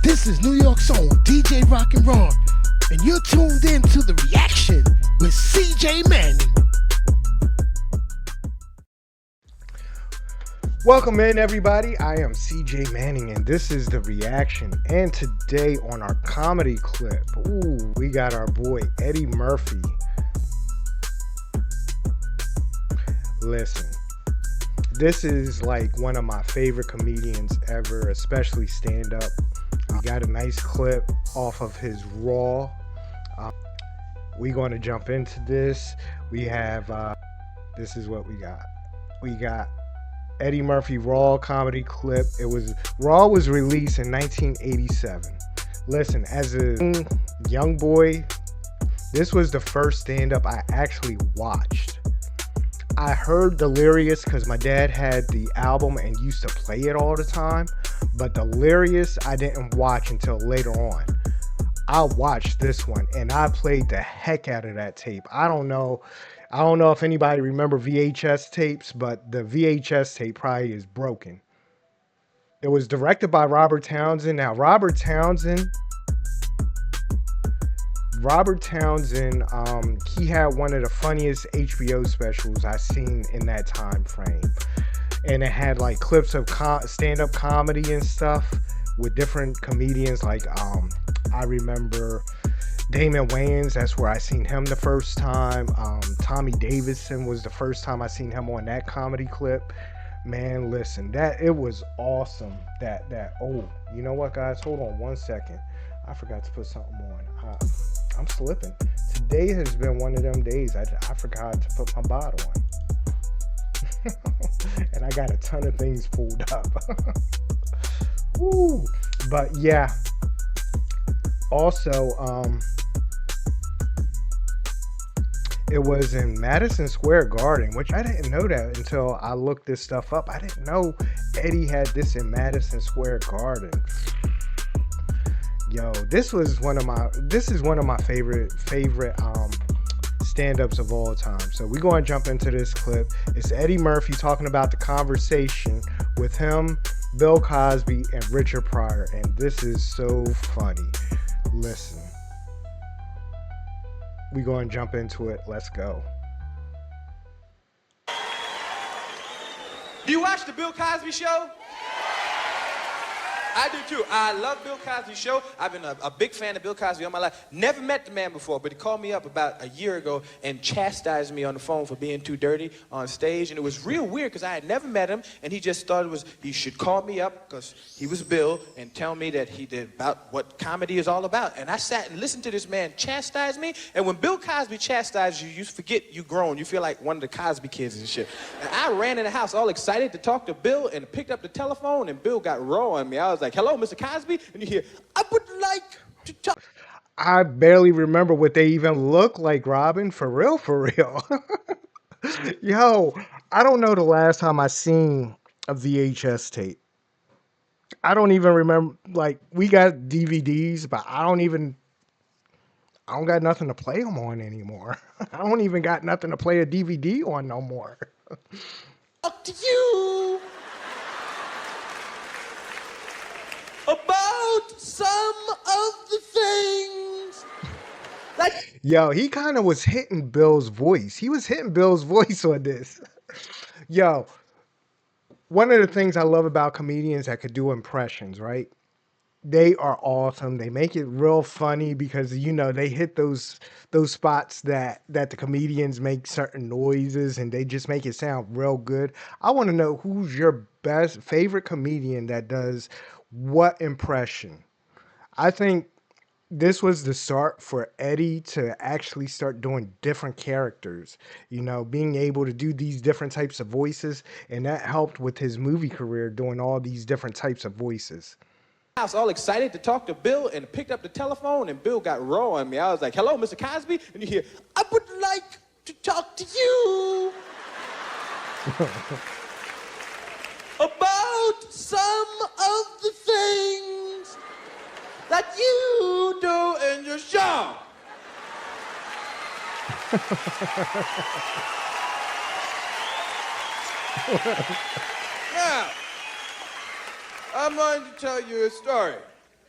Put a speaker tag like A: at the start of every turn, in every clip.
A: This is New York's own DJ Rock and Ron, and you're tuned in to The Reaction with CJ Manning.
B: Welcome in, everybody. I am CJ Manning, and this is The Reaction. And today on our comedy clip, we got our boy Eddie Murphy. Listen, this is like one of my favorite comedians ever, especially stand-up. We got a nice clip off of his Raw. We're going to jump into this. We have, this is what we got. We got Eddie Murphy Raw comedy clip. Raw was released in 1987. Listen, as a young boy, this was the first stand-up I actually watched. I heard Delirious because my dad had the album and used to play it all the time, but Delirious I didn't watch until later on. I watched this one and I played the heck out of that tape. I don't know if anybody remember VHS tapes, but the VHS tape probably is broken. It was directed by Robert Townsend. Now, Robert Townsend, he had one of the funniest HBO specials I seen in that time frame. And it had like clips of stand-up comedy and stuff with different comedians. Like, I remember Damon Wayans, that's where I seen him the first time. Tommy Davidson was the first time I seen him on that comedy clip. Man, listen, it was awesome. You know what, guys? Hold on one second. I forgot to put something on. I'm slipping. Today has been one of them days. I forgot to put my bottle on. And I got a ton of things pulled up. Woo. But yeah. Also, it was in Madison Square Garden, which I didn't know that until I looked this stuff up. I didn't know Eddie had this in Madison Square Garden. Yo, this is one of my favorite stand-ups of all time. So we're going to jump into this clip. It's Eddie Murphy talking about the conversation with him, Bill Cosby, and Richard Pryor, and this is so funny. Listen, we're going to jump into it. Let's go.
C: Do you watch the Bill Cosby show? I do too. I love Bill Cosby's show. I've been a big fan of Bill Cosby all my life. Never met the man before, but he called me up about a year ago and chastised me on the phone for being too dirty on stage. And it was real weird because I had never met him, and he just thought he should call me up because he was Bill and tell me that he did about what comedy is all about. And I sat and listened to this man chastise me. And when Bill Cosby chastises you, you forget you grown. You feel like one of the Cosby kids and shit. And I ran in the house all excited to talk to Bill and picked up the telephone, and Bill got raw on me. I was like, "Hello, Mr. Cosby," and you hear, "I would like to talk."
B: I barely remember what they even look like, Robin. For real. Yo, I don't know the last time I seen a VHS tape. I don't even remember. Like, we got DVDs, but I don't got nothing to play them on anymore. I don't even got nothing to play a DVD on no more.
C: Talk to you about some of the things like.
B: Yo, he kind of was hitting Bill's voice. He was hitting Bill's voice on this. Yo, one of the things I love about comedians that could do impressions, right? They are awesome. They make it real funny because, you know, they hit those spots that the comedians make certain noises and they just make it sound real good. I want to know who's your favorite comedian that does what impression. I think this was the start for Eddie to actually start doing different characters, you know, being able to do these different types of voices, and that helped with his movie career doing all these different types of voices.
C: I was all excited to talk to Bill and picked up the telephone, and Bill got raw on me. I was like, "Hello, Mr. Cosby," and you hear, "I would like to talk to you about some of the things that you do in your show." Now, I'm going to tell you a story.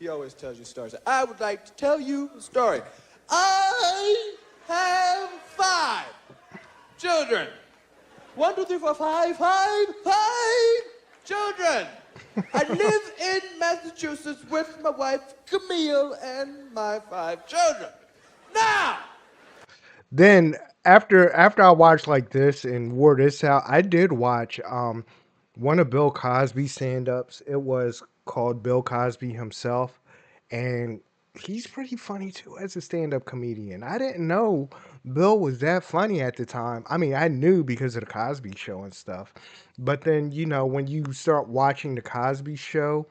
C: He always tells you stories. I would like to tell you a story. I have 5 children. 1, 2, 3, 4, 5, 5 children. I live in Massachusetts with my wife Camille and my 5 children. Now,
B: Then after I watched like this and wore this out, I did watch one of Bill Cosby's stand-ups. It was called Bill Cosby Himself, and he's pretty funny too as a stand-up comedian. I didn't know Bill was that funny at the time. I mean, I knew because of the Cosby Show and stuff, but then when you start watching the Cosby Show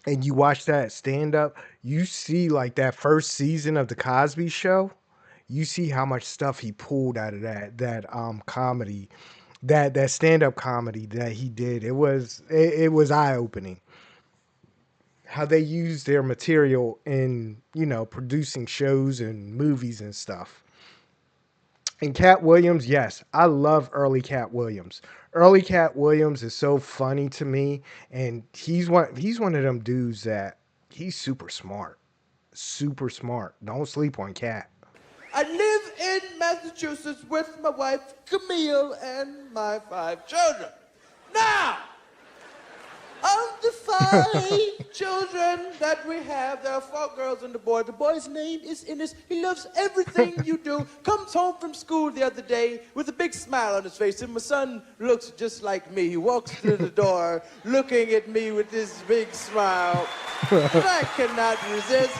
B: and you watch that stand-up, you see like that first season of the Cosby Show, you see how much stuff he pulled out of that comedy, that stand-up comedy that he did. It was eye-opening how they use their material in producing shows and movies and stuff. And Cat Williams, yes, I love early Cat Williams. Early Cat Williams is so funny to me, and he's one of them dudes that he's super smart. Super smart. Don't sleep on Cat.
C: I live in Massachusetts with my wife Camille and my 5 children. Now, of the 5 children that we have, there are 4 girls and a boy. The boy's name is Innes. He loves everything you do. Comes home from school the other day with a big smile on his face. And my son looks just like me. He walks through the door looking at me with this big smile. And I cannot resist.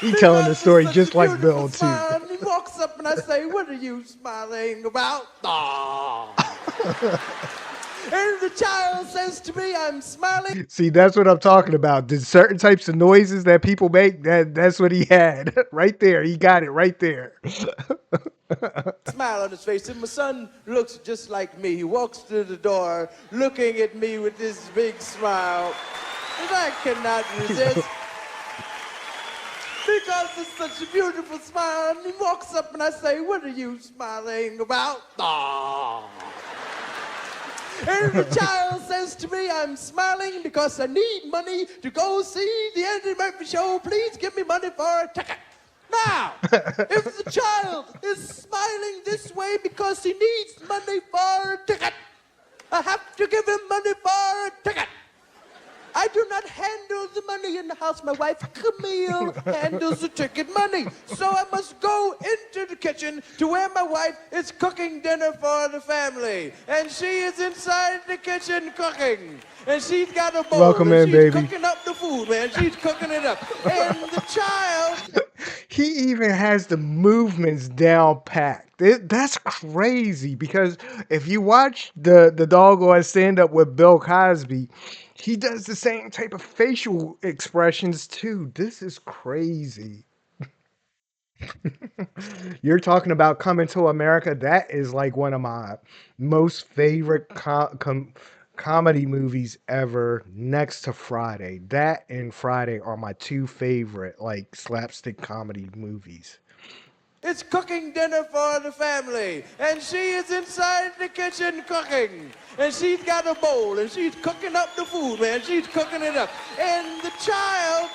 B: He telling the story just like Bill too.
C: And he walks up and I say, "What are you smiling about?" And the child says to me, "I'm smiling."
B: See, that's what I'm talking about. The certain types of noises that people make, that's what he had. Right there. He got it right there.
C: Smile on his face. And my son looks just like me. He walks through the door looking at me with this big smile. And I cannot resist. Because it's such a beautiful smile. And he walks up and I say, "What are you smiling about?" And the child says to me, "I'm smiling because I need money to go see the Eddie Murphy show. Please give me money for a ticket." Now, if the child is smiling this way because he needs money for a ticket, I have to give him money for a ticket. I do not handle the money in the house. My wife, Camille, handles the ticket money. So I must go into the kitchen to where my wife is cooking dinner for the family. And she is inside the kitchen cooking. And she's got a bowl.
B: Welcome
C: and
B: in,
C: she's
B: baby.
C: cooking up the food, man. She's cooking it up. And the child...
B: He even has the movements down packed. That's crazy because if you watch the doggone stand up with Bill Cosby, he does the same type of facial expressions too. This is crazy. You're talking about Coming to America. That is like one of my most favorite comedy movies ever, next to Friday. That and Friday are my 2 favorite like slapstick comedy movies.
C: is cooking dinner for the family. And she is inside the kitchen cooking. And she's got a bowl and she's cooking up the food, man. She's cooking it up. And the child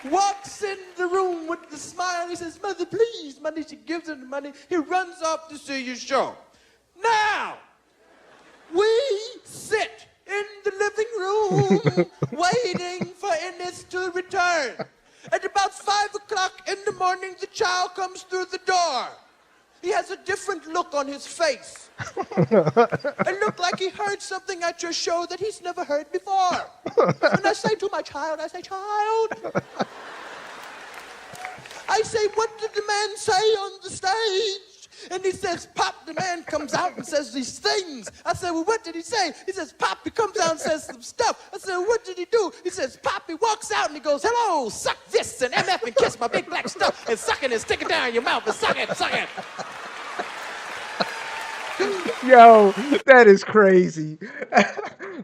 C: walks in the room with the smile. He says, "Mother, please, money." She gives him the money. He runs off to see your show. Now, we sit in the living room waiting for Innes to return. At about 5 o'clock in the morning, the child comes through the door. He has a different look on his face. It looked like he heard something at your show that he's never heard before. And I say to my child, "Child," I say, "what did the man say on the stage?" And he says, "Pop." The man comes out and says these things. I said, "Well, what did he say?" He says, "Pop." He comes out and says some stuff. I said, "What did he do?" He says, "Pop." He walks out and he goes, "Hello, suck this and MF and kiss my big black stuff and suck it and stick it down your mouth and suck it, suck it."
B: Yo, that is crazy.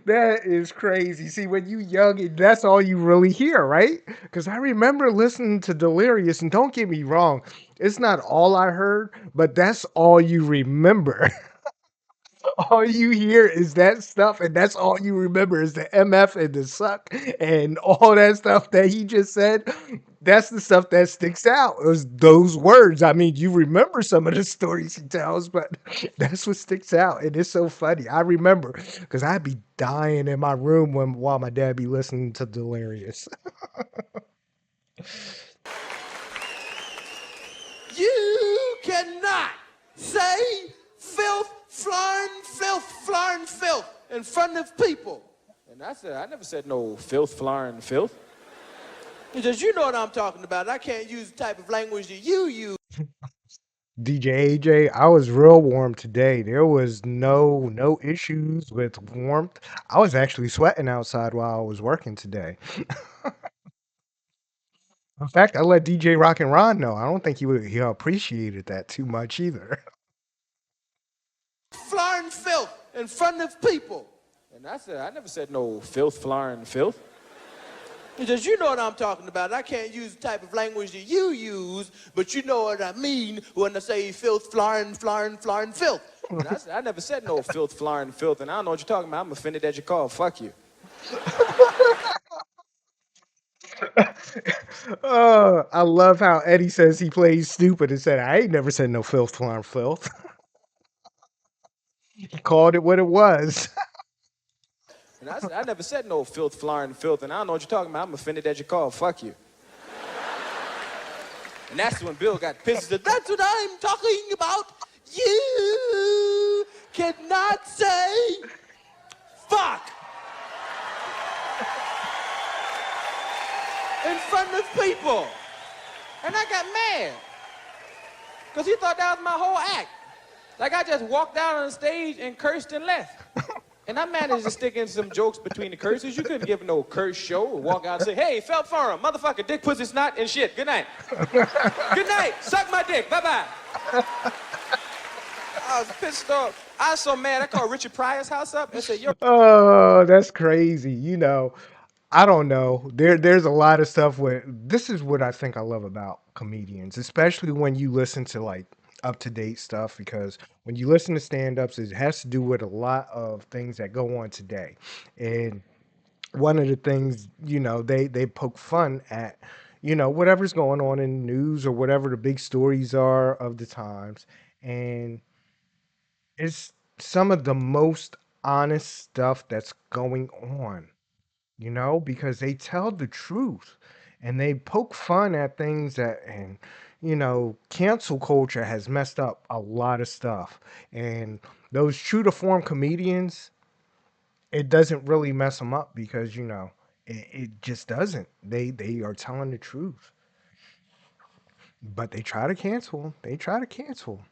B: That is crazy. See, when you young, that's all you really hear, right? Because I remember listening to Delirious, and don't get me wrong, it's not all I heard, but that's all you remember. all you hear is that stuff, and that's all you remember is the MF and the suck and all that stuff that he just said. That's the stuff that sticks out. It was those words. I mean, you remember some of the stories he tells, but that's what sticks out. And it's so funny. I remember because I'd be dying in my room while my dad be listening to Delirious.
C: You cannot say filth, flarn, filth in front of people. And I said, I never said no filth, flarn, filth. He says, you know what I'm talking about. I can't use the type of language that you use.
B: DJ AJ, I was real warm today. There was no issues with warmth. I was actually sweating outside while I was working today. In fact, I let DJ Rock and Ron know. I don't think he appreciated that too much either.
C: Flarn, filth in front of people. And I said, I never said no filth, flarn, filth. He says, you know what I'm talking about. I can't use the type of language that you use, but you know what I mean when I say filth, flarn, filth. And I said, I never said no filth, flarn, filth, and I don't know what you're talking about. I'm offended that you called. Fuck you.
B: Oh, I love how Eddie says he plays stupid and said, I ain't never said no filth, flarn, filth. He called it what it was.
C: And I said, I never said no filth, flarn, filth, and I don't know what you're talking about. I'm offended that you called. Fuck you. And that's when Bill got pissed. He said, that's what I'm talking about. You cannot say fuck in front of people. And I got mad. Because he thought that was my whole act. Like I just walked out on the stage and cursed and left. And I managed to stick in some jokes between the curses. You couldn't give no curse show or walk out and say, hey, felt forum, motherfucker, dick, pussy, snot, and shit. Good night. Good night. Suck my dick. Bye-bye. I was pissed off. I was so mad, I called Richard Pryor's house up and said, yo.
B: Oh, that's crazy. You know, I don't know. There's a lot of stuff where this is what I think I love about comedians, especially when you listen to like up to date stuff, because when you listen to stand ups, it has to do with a lot of things that go on today. And one of the things, you know, they poke fun at, you know, whatever's going on in the news or whatever the big stories are of the times. And it's some of the most honest stuff that's going on, you know, because they tell the truth and they poke fun at things that, and, you know, cancel culture has messed up a lot of stuff. And those true to form comedians, it doesn't really mess them up because, you know, it just doesn't. They are telling the truth, but they try to cancel 'em. They try to cancel 'em.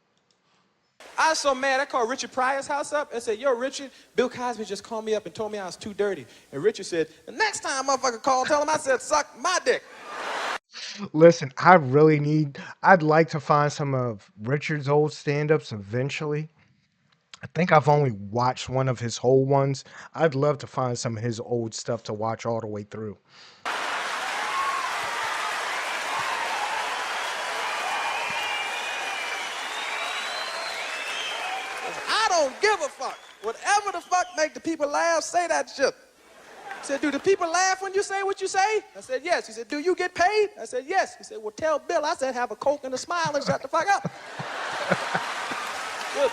C: I was so mad, I called Richard Pryor's house up and said, yo, Richard, Bill Cosby just called me up and told me I was too dirty. And Richard said, the next time motherfucker call, tell him I said, suck my dick.
B: Listen, I'd like to find some of Richard's old stand-ups eventually. I think I've only watched one of his whole ones. I'd love to find some of his old stuff to watch all the way through.
C: I don't give a fuck. Whatever the fuck make the people laugh, say that shit. He said, do the people laugh when you say what you say? I said, yes. He said, do you get paid? I said, yes. He said, well, tell Bill. I said, have a Coke and a smile and shut the fuck up. Good.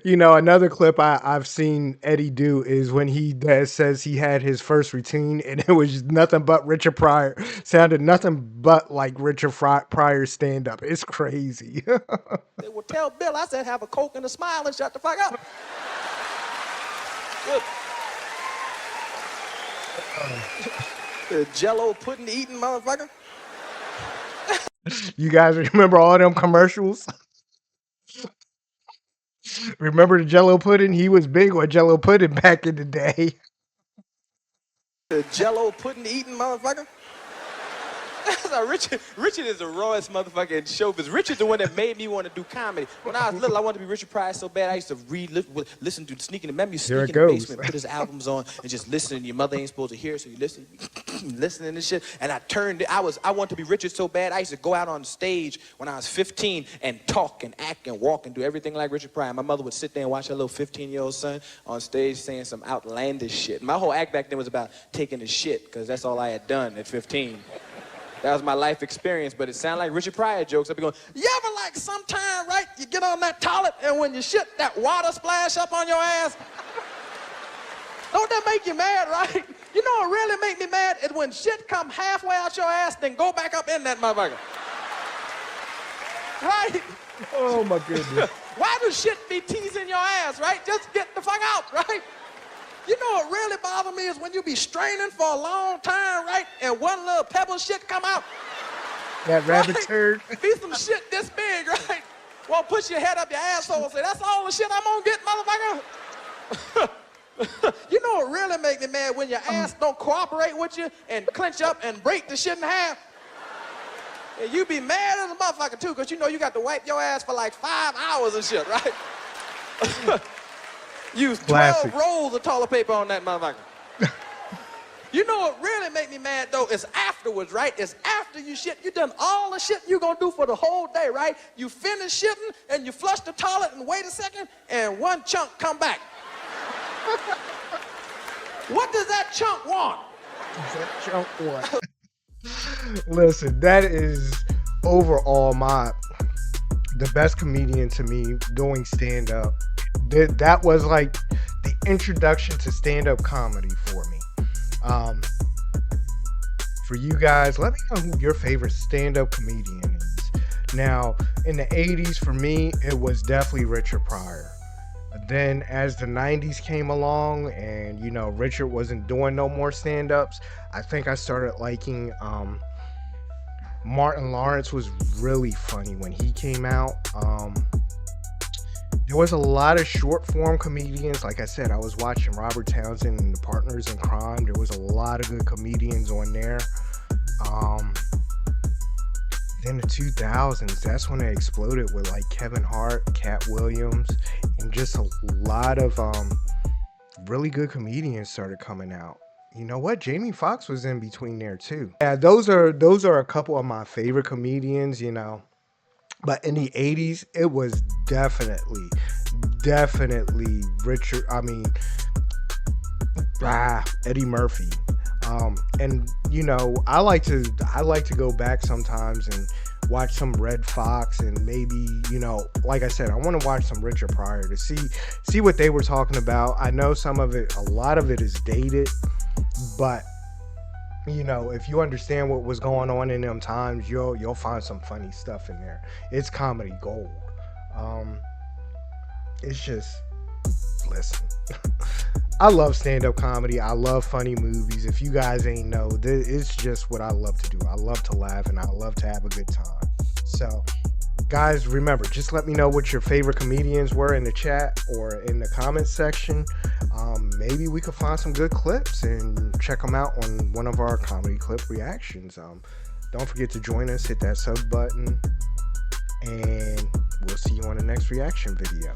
B: You know, another clip I've seen Eddie do is when he says he had his first routine and it was nothing but Richard Pryor. Sounded nothing but like Richard Pryor stand up. It's crazy.
C: They will tell Bill. I said, have a Coke and a smile and shut the fuck up. Good. The Jello pudding eating motherfucker.
B: You guys remember all them commercials? Remember the Jello pudding? He was big on Jello pudding back in the day.
C: The Jello pudding eating motherfucker. So Richard is the rawest motherfucker in showbiz. Richard's the one that made me want to do comedy. When I was little, I wanted to be Richard Pryor so bad. I used to listen to sneaking. Remember you sneak in the basement, put his albums on, and just listen. And your mother ain't supposed to hear, so you listen. listening to shit. And I wanted to be Richard so bad, I used to go out on stage when I was 15 and talk and act and walk and do everything like Richard Pryor. My mother would sit there and watch her little 15-year-old son on stage saying some outlandish shit. My whole act back then was about taking a shit, because that's all I had done at 15. That was my life experience, but it sounded like Richard Pryor jokes. I'd be going, you ever like sometime, right, you get on that toilet and when you shit, that water splash up on your ass? Don't that make you mad, right? You know what really make me mad is when shit come halfway out your ass, then go back up in that motherfucker. Right?
B: Oh my goodness.
C: Why does shit be teasing your ass, right? Just get the fuck out, right? You know what really bothers me is when you be straining for a long time, right? And one little pebble shit come out.
B: That rabbit
C: right?
B: turd.
C: Be some shit this big, right? Well, push your head up your asshole and say, that's all the shit I'm gonna get, motherfucker. You know what really make me mad? When your ass don't cooperate with you and clench up and break the shit in half. And you be mad as a motherfucker too, because you know you got to wipe your ass for like 5 hours and shit, right? Use 12 rolls of toilet paper on that motherfucker. You know what really make me mad though is afterwards, right? It's after you shit. You done all the shit you gonna do for the whole day, right? You finish shitting and you flush the toilet and wait a second and one chunk come back. What does that chunk want?
B: That chunk want? Listen, that is overall the best comedian to me doing stand-up. That was like the introduction to stand-up comedy for me. For you guys, let me know who your favorite stand-up comedian is. Now, in the 80s, for me, it was definitely Richard Pryor. Then as the 90s came along and, you know, Richard wasn't doing no more stand-ups, I think I started liking Martin Lawrence was really funny when he came out. There was a lot of short form comedians. Like I said, I was watching Robert Townsend and the Partners in Crime. There was a lot of good comedians on there. Then the 2000s, that's when it exploded with like Kevin Hart, Cat Williams, and just a lot of really good comedians started coming out. You know what? Jamie Foxx was in between there too. Yeah, those are a couple of my favorite comedians, you know. But in the 80s, it was definitely Richard. Eddie Murphy. And you know, I like to go back sometimes and watch some Red Fox and maybe, you know, like I said, I want to watch some Richard Pryor to see what they were talking about. I know a lot of it is dated, but you know, if you understand what was going on in them times, you'll find some funny stuff in there. It's comedy gold. It's just, listen. I love stand-up comedy. I love funny movies. If you guys ain't know, it's just what I love to do. I love to laugh and I love to have a good time. So, guys, remember, just let me know what your favorite comedians were in the chat or in the comments section. Maybe we could find some good clips and check them out on one of our comedy clip reactions. Don't forget to join us, hit that sub button, and we'll see you on the next reaction video.